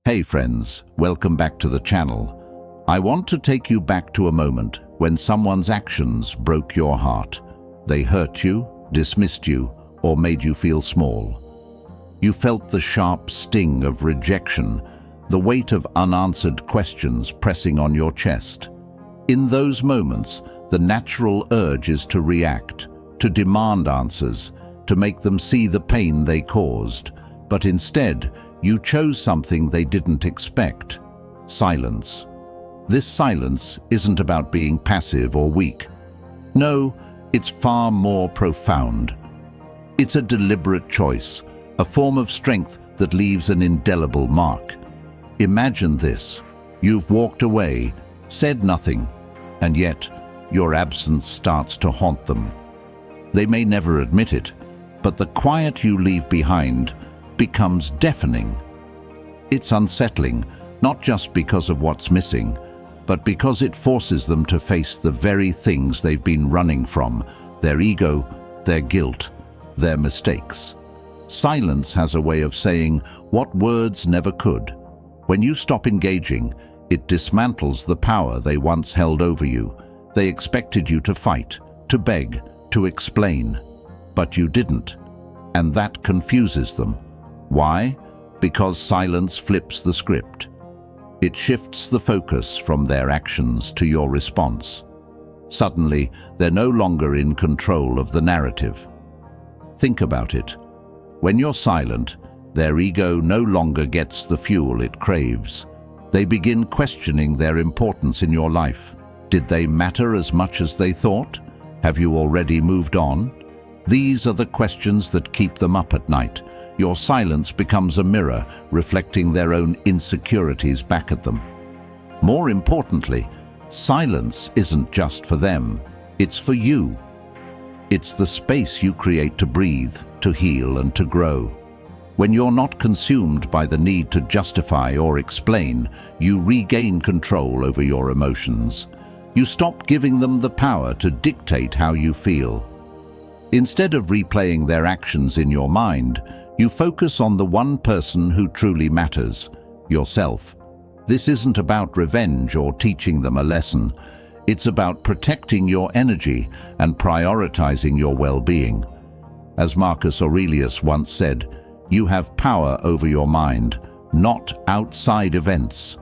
Hey friends, welcome back to the channel. I want to take you back to a moment when someone's actions broke your heart. They hurt you, dismissed you, or made you feel small. You felt the sharp sting of rejection, the weight of unanswered questions pressing on your chest. In those moments, the natural urge is to react, to demand answers, to make them see the pain they caused. But instead, you chose something they didn't expect: silence. This silence isn't about being passive or weak. No, it's far more profound. It's a deliberate choice, a form of strength that leaves an indelible mark. Imagine this: you've walked away, said nothing, and yet your absence starts to haunt them. They may never admit it, but the quiet you leave behind becomes deafening. It's unsettling, not just because of what's missing, but because it forces them to face the very things they've been running from: their ego, their guilt, their mistakes. Silence has a way of saying what words never could. When you stop engaging, it dismantles the power they once held over you. They expected you to fight, to beg, to explain, but you didn't, and that confuses them. Why? Because silence flips the script. It shifts the focus from their actions to your response. Suddenly, they're no longer in control of the narrative. Think about it. When you're silent, their ego no longer gets the fuel it craves. They begin questioning their importance in your life. Did they matter as much as they thought? Have you already moved on? These are the questions that keep them up at night. Your silence becomes a mirror, reflecting their own insecurities back at them. More importantly, silence isn't just for them, it's for you. It's the space you create to breathe, to heal, and to grow. When you're not consumed by the need to justify or explain, you regain control over your emotions. You stop giving them the power to dictate how you feel. Instead of replaying their actions in your mind, you focus on the one person who truly matters: yourself. This isn't about revenge or teaching them a lesson. It's about protecting your energy and prioritizing your well-being. As Marcus Aurelius once said, you have power over your mind, not outside events.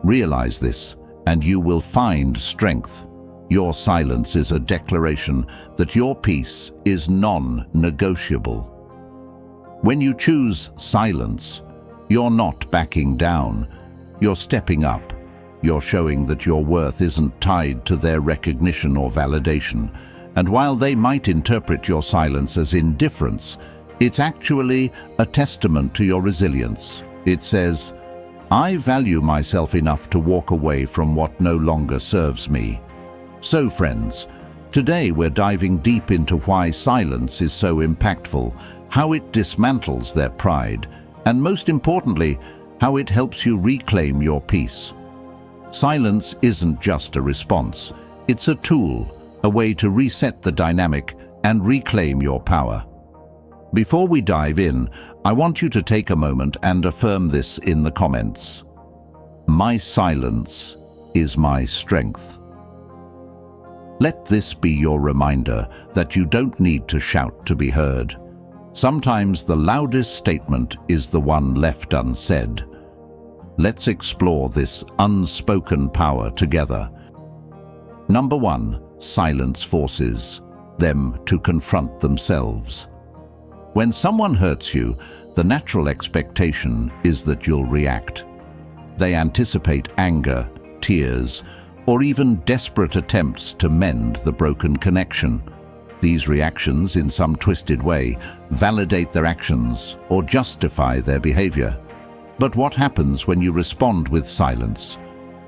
Realize this, and you will find strength. Your silence is a declaration that your peace is non-negotiable. When you choose silence, you're not backing down. You're stepping up. You're showing that your worth isn't tied to their recognition or validation. And while they might interpret your silence as indifference, it's actually a testament to your resilience. It says, I value myself enough to walk away from what no longer serves me. So friends, today we're diving deep into why silence is so impactful, how it dismantles their pride, and most importantly, how it helps you reclaim your peace. Silence isn't just a response, it's a tool, a way to reset the dynamic and reclaim your power. Before we dive in, I want you to take a moment and affirm this in the comments. My silence is my strength. Let this be your reminder that you don't need to shout to be heard. Sometimes the loudest statement is the one left unsaid. Let's explore this unspoken power together. Number 1, silence forces them to confront themselves. When someone hurts you, the natural expectation is that you'll react. They anticipate anger, tears, or even desperate attempts to mend the broken connection. These reactions, in some twisted way, validate their actions or justify their behavior. But what happens when you respond with silence?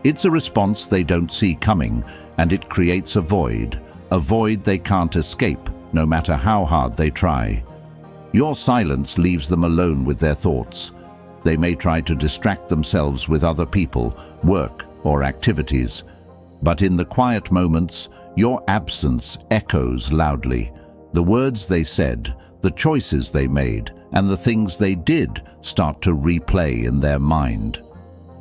It's a response they don't see coming, and it creates a void they can't escape, no matter how hard they try. Your silence leaves them alone with their thoughts. They may try to distract themselves with other people, work, or activities. But in the quiet moments, your absence echoes loudly. The words they said, the choices they made, and the things they did start to replay in their mind.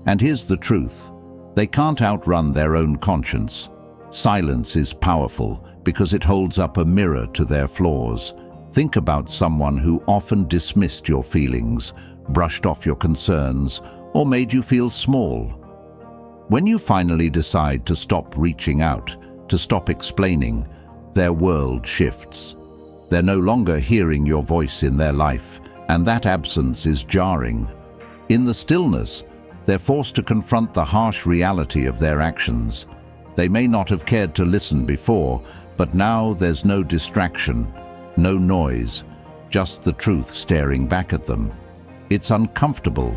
And here's the truth. They can't outrun their own conscience. Silence is powerful because it holds up a mirror to their flaws. Think about someone who often dismissed your feelings, brushed off your concerns, or made you feel small. When you finally decide to stop reaching out, to stop explaining, their world shifts. They're no longer hearing your voice in their life, and that absence is jarring. In the stillness, they're forced to confront the harsh reality of their actions. They may not have cared to listen before, but now there's no distraction, no noise, just the truth staring back at them. It's uncomfortable,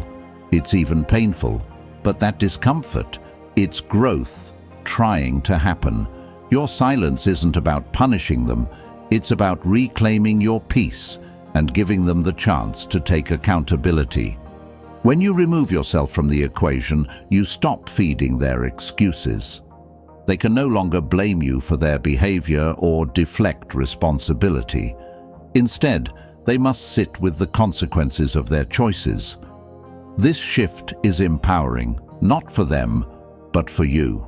it's even painful, but that discomfort, it's growth trying to happen. Your silence isn't about punishing them, it's about reclaiming your peace and giving them the chance to take accountability. When you remove yourself from the equation, you stop feeding their excuses. They can no longer blame you for their behavior or deflect responsibility. Instead, they must sit with the consequences of their choices. This shift is empowering, not for them, but for you.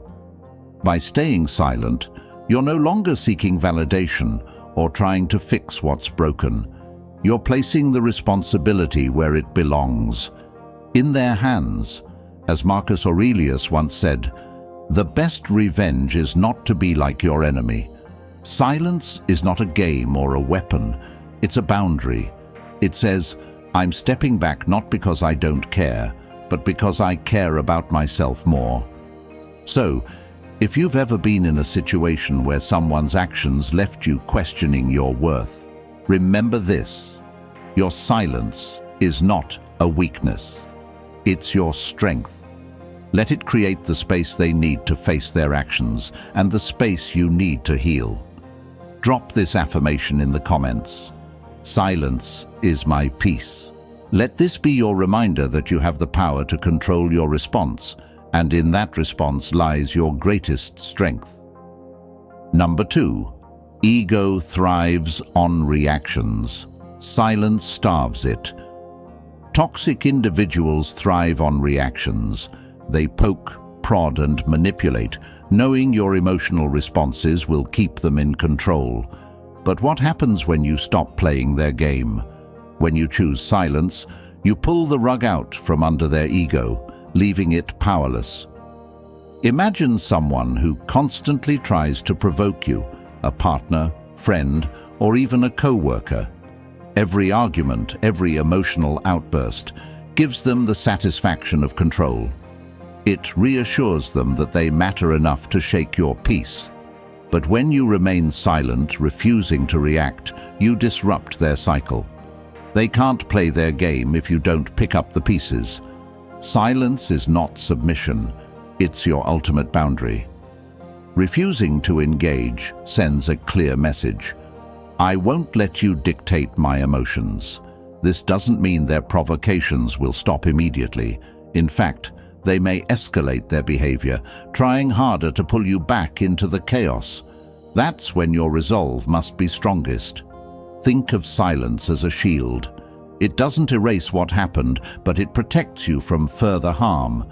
By staying silent, you're no longer seeking validation or trying to fix what's broken. You're placing the responsibility where it belongs, in their hands. As Marcus Aurelius once said, "The best revenge is not to be like your enemy." Silence is not a game or a weapon, it's a boundary. It says, I'm stepping back not because I don't care, but because I care about myself more. So, if you've ever been in a situation where someone's actions left you questioning your worth, remember this: your silence is not a weakness. It's your strength. Let it create the space they need to face their actions and the space you need to heal. Drop this affirmation in the comments. Silence is my peace. Let this be your reminder that you have the power to control your response, and in that response lies your greatest strength. Number 2. Ego thrives on reactions. Silence starves it. Toxic individuals thrive on reactions. They poke, prod, and manipulate, knowing your emotional responses will keep them in control. But what happens when you stop playing their game? When you choose silence, you pull the rug out from under their ego, leaving it powerless. Imagine someone who constantly tries to provoke you, a partner, friend, or even a co-worker. Every argument, every emotional outburst gives them the satisfaction of control. It reassures them that they matter enough to shake your peace. But when you remain silent, refusing to react, you disrupt their cycle. They can't play their game if you don't pick up the pieces. Silence is not submission, it's your ultimate boundary. Refusing to engage sends a clear message. I won't let you dictate my emotions. This doesn't mean their provocations will stop immediately. In fact, they may escalate their behavior, trying harder to pull you back into the chaos. That's when your resolve must be strongest. Think of silence as a shield. It doesn't erase what happened, but it protects you from further harm.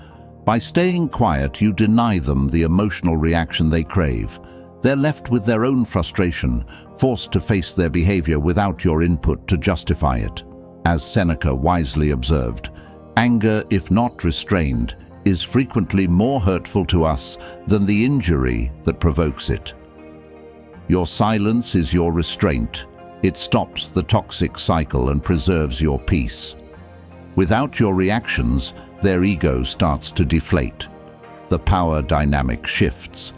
By staying quiet, you deny them the emotional reaction they crave. They're left with their own frustration, forced to face their behavior without your input to justify it. As Seneca wisely observed, anger, if not restrained, is frequently more hurtful to us than the injury that provokes it. Your silence is your restraint. It stops the toxic cycle and preserves your peace. Without your reactions, their ego starts to deflate. The power dynamic shifts.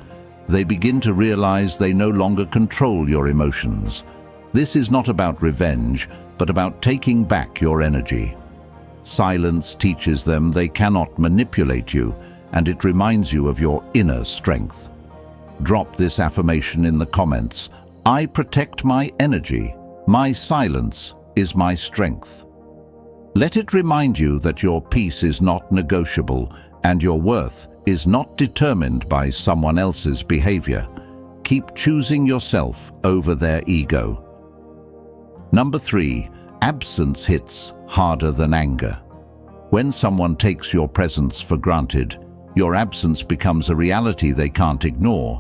They begin to realize they no longer control your emotions. This is not about revenge, but about taking back your energy. Silence teaches them they cannot manipulate you, and it reminds you of your inner strength. Drop this affirmation in the comments. I protect my energy. My silence is my strength. Let it remind you that your peace is not negotiable and your worth is not determined by someone else's behavior. Keep choosing yourself over their ego. Number 3. Absence hits harder than anger. When someone takes your presence for granted, your absence becomes a reality they can't ignore.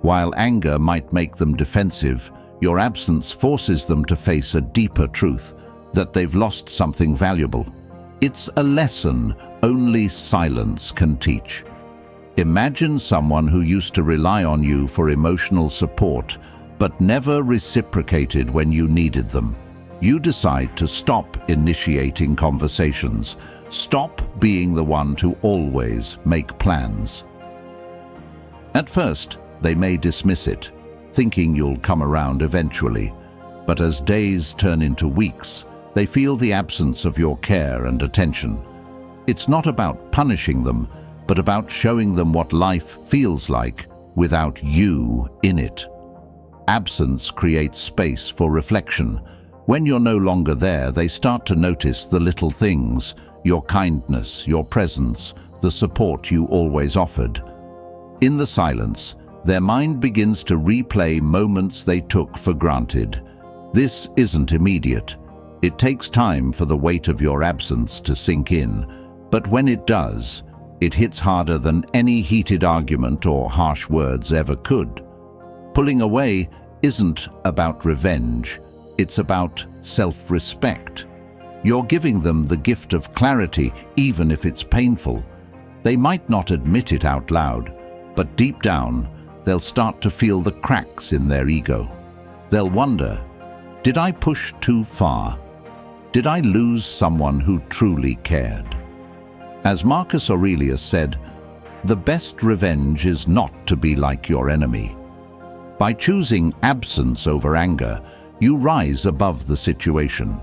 While anger might make them defensive, your absence forces them to face a deeper truth, that they've lost something valuable. It's a lesson only silence can teach. Imagine someone who used to rely on you for emotional support, but never reciprocated when you needed them. You decide to stop initiating conversations, stop being the one to always make plans. At first, they may dismiss it, thinking you'll come around eventually, but as days turn into weeks, they feel the absence of your care and attention. It's not about punishing them, but about showing them what life feels like without you in it. Absence creates space for reflection. When you're no longer there, they start to notice the little things, your kindness, your presence, the support you always offered. In the silence, their mind begins to replay moments they took for granted. This isn't immediate. It takes time for the weight of your absence to sink in, but when it does, it hits harder than any heated argument or harsh words ever could. Pulling away isn't about revenge, it's about self-respect. You're giving them the gift of clarity, even if it's painful. They might not admit it out loud, but deep down, they'll start to feel the cracks in their ego. They'll wonder, did I push too far? Did I lose someone who truly cared? As Marcus Aurelius said, the best revenge is not to be like your enemy. By choosing absence over anger, you rise above the situation.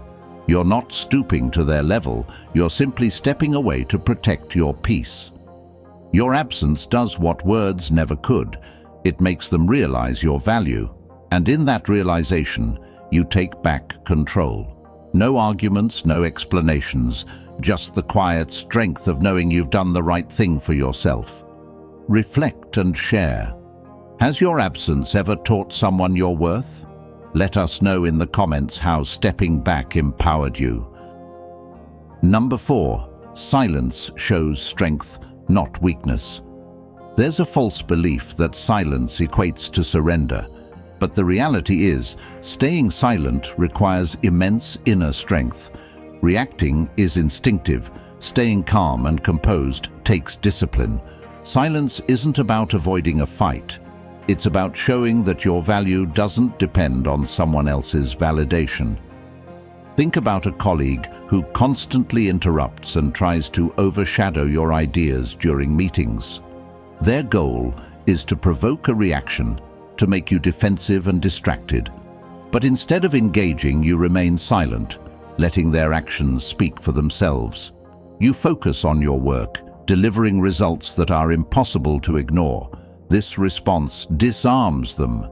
You're not stooping to their level, you're simply stepping away to protect your peace. Your absence does what words never could. It makes them realize your value, and in that realization, you take back control. No arguments, no explanations, just the quiet strength of knowing you've done the right thing for yourself. Reflect and share. Has your absence ever taught someone your worth? Let us know in the comments how stepping back empowered you. Number 4, silence shows strength, not weakness. There's a false belief that silence equates to surrender, but the reality is, staying silent requires immense inner strength. Reacting is instinctive. Staying calm and composed takes discipline. Silence isn't about avoiding a fight. It's about showing that your value doesn't depend on someone else's validation. Think about a colleague who constantly interrupts and tries to overshadow your ideas during meetings. Their goal is to provoke a reaction, to make you defensive and distracted. But instead of engaging, you remain silent, letting their actions speak for themselves. You focus on your work, delivering results that are impossible to ignore. This response disarms them.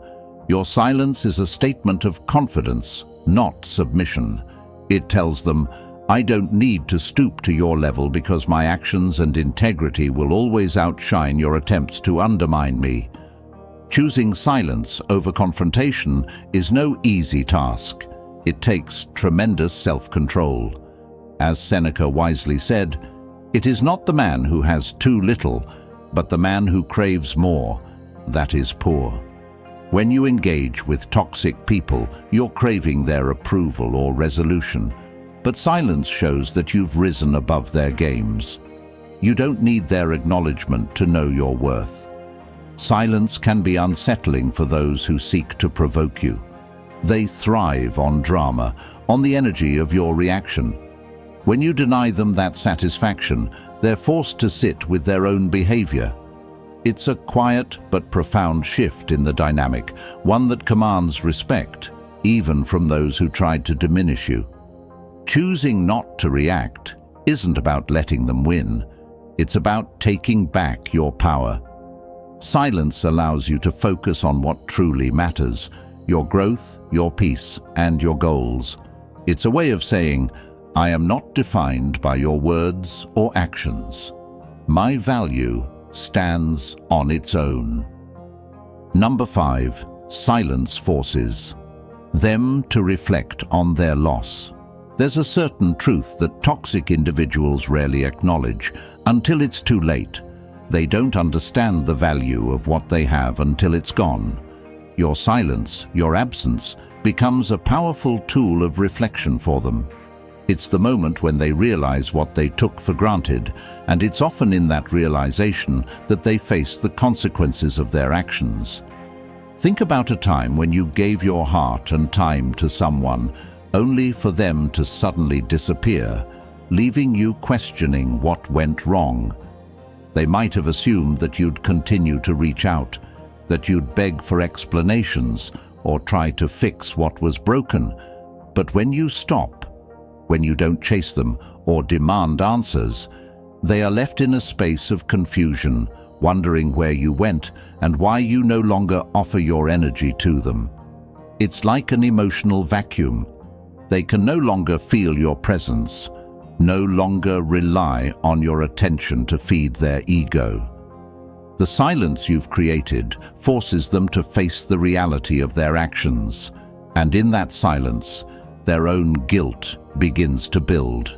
Your silence is a statement of confidence, not submission. It tells them, I don't need to stoop to your level because my actions and integrity will always outshine your attempts to undermine me. Choosing silence over confrontation is no easy task. It takes tremendous self-control. As Seneca wisely said, it is not the man who has too little, but the man who craves more, that is poor. When you engage with toxic people, you're craving their approval or resolution. But silence shows that you've risen above their games. You don't need their acknowledgement to know your worth. Silence can be unsettling for those who seek to provoke you. They thrive on drama, on the energy of your reaction. When you deny them that satisfaction, they're forced to sit with their own behavior. It's a quiet but profound shift in the dynamic, one that commands respect, even from those who tried to diminish you. Choosing not to react isn't about letting them win. It's about taking back your power. Silence allows you to focus on what truly matters, your growth, your peace, and your goals. It's a way of saying, I am not defined by your words or actions. My value stands on its own. Number 5, silence forces them to reflect on their loss. There's a certain truth that toxic individuals rarely acknowledge until it's too late. They don't understand the value of what they have until it's gone. Your silence, your absence, becomes a powerful tool of reflection for them. It's the moment when they realize what they took for granted, and it's often in that realization that they face the consequences of their actions. Think about a time when you gave your heart and time to someone, only for them to suddenly disappear, leaving you questioning what went wrong. They might have assumed that you'd continue to reach out, that you'd beg for explanations or try to fix what was broken. But when you stop, when you don't chase them or demand answers, they are left in a space of confusion, wondering where you went and why you no longer offer your energy to them. It's like an emotional vacuum. They can no longer feel your presence, no longer rely on your attention to feed their ego. The silence you've created forces them to face the reality of their actions, and in that silence, their own guilt begins to build.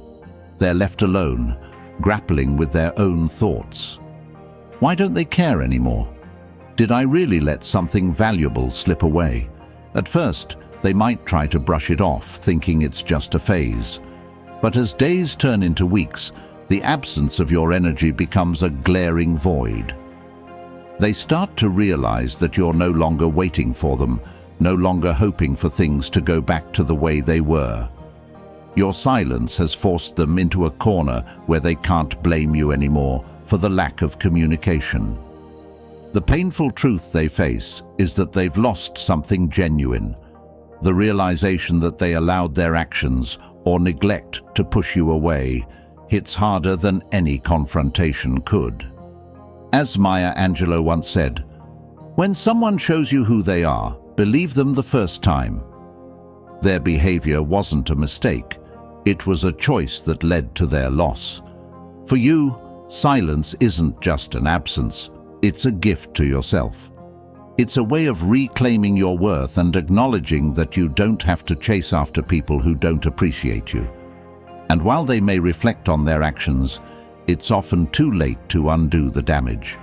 They're left alone, grappling with their own thoughts. Why don't they care anymore? Did I really let something valuable slip away? At first, they might try to brush it off, thinking it's just a phase. But as days turn into weeks, the absence of your energy becomes a glaring void. They start to realize that you're no longer waiting for them, no longer hoping for things to go back to the way they were. Your silence has forced them into a corner where they can't blame you anymore for the lack of communication. The painful truth they face is that they've lost something genuine. The realization that they allowed their actions or neglect to push you away hits harder than any confrontation could. As Maya Angelou once said, "When someone shows you who they are, believe them the first time." Their behavior wasn't a mistake. It was a choice that led to their loss. For you, silence isn't just an absence. It's a gift to yourself. It's a way of reclaiming your worth and acknowledging that you don't have to chase after people who don't appreciate you. And while they may reflect on their actions, it's often too late to undo the damage.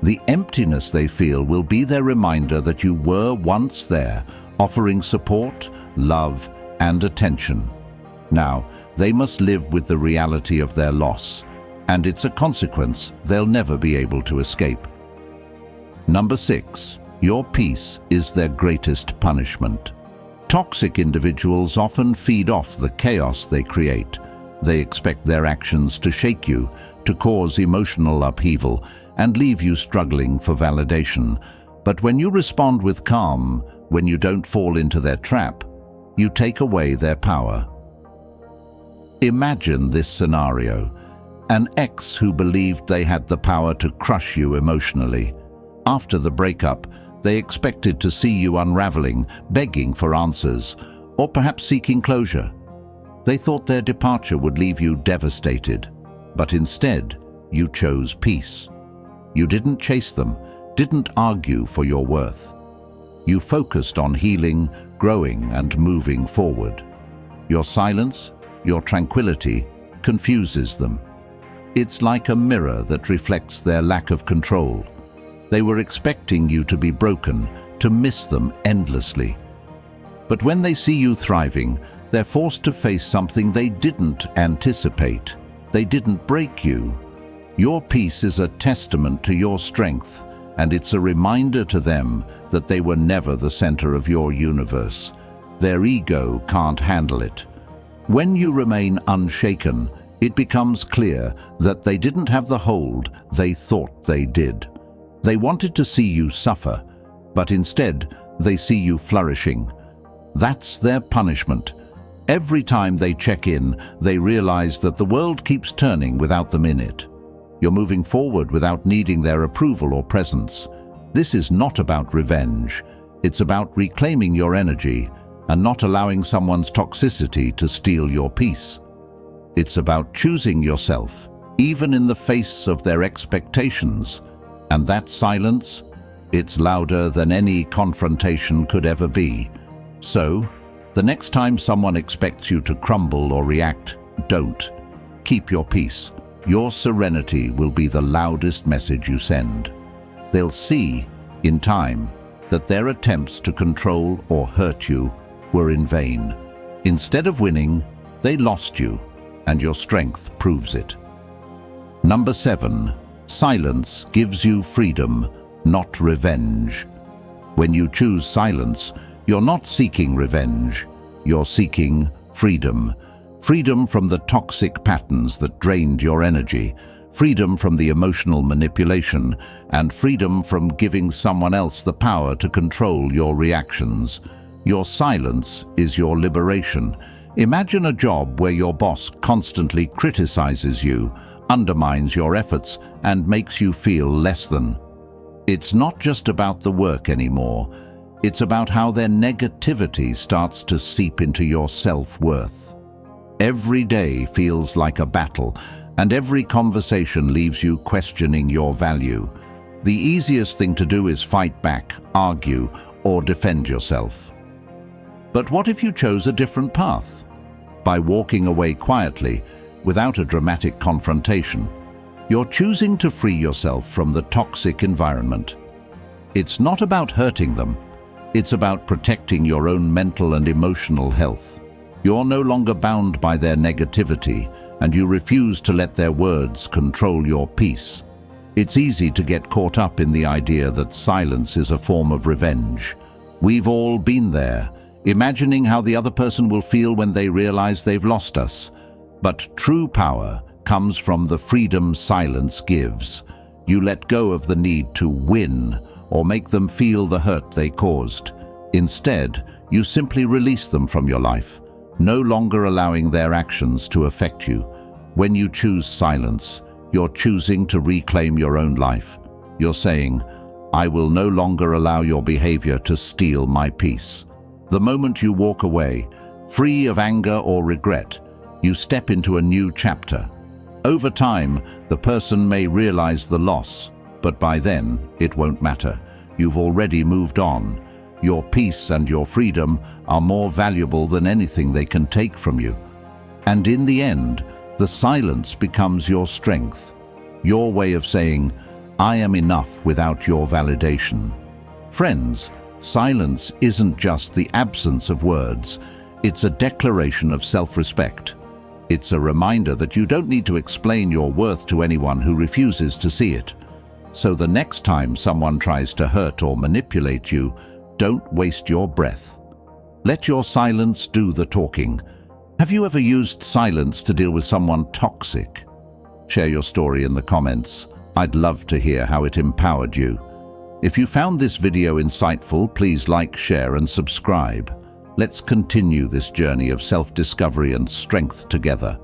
The emptiness they feel will be their reminder that you were once there, offering support, love, and attention. Now, they must live with the reality of their loss, and it's a consequence they'll never be able to escape. Number 6. Your peace is their greatest punishment. Toxic individuals often feed off the chaos they create. They expect their actions to shake you, to cause emotional upheaval, and leave you struggling for validation. But when you respond with calm, when you don't fall into their trap, you take away their power. Imagine this scenario: an ex who believed they had the power to crush you emotionally. After the breakup, they expected to see you unraveling, begging for answers, or perhaps seeking closure. They thought their departure would leave you devastated, but instead, you chose peace. You didn't chase them, didn't argue for your worth. You focused on healing, growing, and moving forward. Your silence, your tranquility, confuses them. It's like a mirror that reflects their lack of control. They were expecting you to be broken, to miss them endlessly. But when they see you thriving, they're forced to face something they didn't anticipate. They didn't break you. Your peace is a testament to your strength, and it's a reminder to them that they were never the center of your universe. Their ego can't handle it. When you remain unshaken, it becomes clear that they didn't have the hold they thought they did. They wanted to see you suffer, but instead they see you flourishing. That's their punishment. Every time they check in, they realize that the world keeps turning without them in it. You're moving forward without needing their approval or presence. This is not about revenge. It's about reclaiming your energy and not allowing someone's toxicity to steal your peace. It's about choosing yourself, even in the face of their expectations. And that silence, it's louder than any confrontation could ever be. So, The next time someone expects you to crumble or react, don't. Keep your peace. Your serenity will be the loudest message you send. They'll see, in time, that their attempts to control or hurt you were in vain. Instead of winning, they lost you, and your strength proves it. Number 7. Silence gives you freedom, not revenge. When you choose silence, you're not seeking revenge. You're seeking freedom. Freedom from the toxic patterns that drained your energy, freedom from the emotional manipulation, and freedom from giving someone else the power to control your reactions. Your silence is your liberation. Imagine a job where your boss constantly criticizes you, undermines your efforts, and makes you feel less than. It's not just about the work anymore. It's about how their negativity starts to seep into your self-worth. Every day feels like a battle, and every conversation leaves you questioning your value. The easiest thing to do is fight back, argue, or defend yourself. But what if you chose a different path? By walking away quietly, without a dramatic confrontation, you're choosing to free yourself from the toxic environment. It's not about hurting them. It's about protecting your own mental and emotional health. You're no longer bound by their negativity, and you refuse to let their words control your peace. It's easy to get caught up in the idea that silence is a form of revenge. We've all been there, imagining how the other person will feel when they realize they've lost us. But true power comes from the freedom silence gives. You let go of the need to win or make them feel the hurt they caused. Instead, you simply release them from your life, no longer allowing their actions to affect you. When you choose silence, you're choosing to reclaim your own life. You're saying, I will no longer allow your behavior to steal my peace. The moment you walk away, free of anger or regret, you step into a new chapter. Over time, the person may realize the loss, but by then, it won't matter. You've already moved on. Your peace and your freedom are more valuable than anything they can take from you. And in the end, the silence becomes your strength, your way of saying, I am enough without your validation. Friends, silence isn't just the absence of words, it's a declaration of self-respect. It's a reminder that you don't need to explain your worth to anyone who refuses to see it. So the next time someone tries to hurt or manipulate you, don't waste your breath. Let your silence do the talking. Have you ever used silence to deal with someone toxic? Share your story in the comments. I'd love to hear how it empowered you. If you found this video insightful, please like, share, and subscribe. Let's continue this journey of self-discovery and strength together.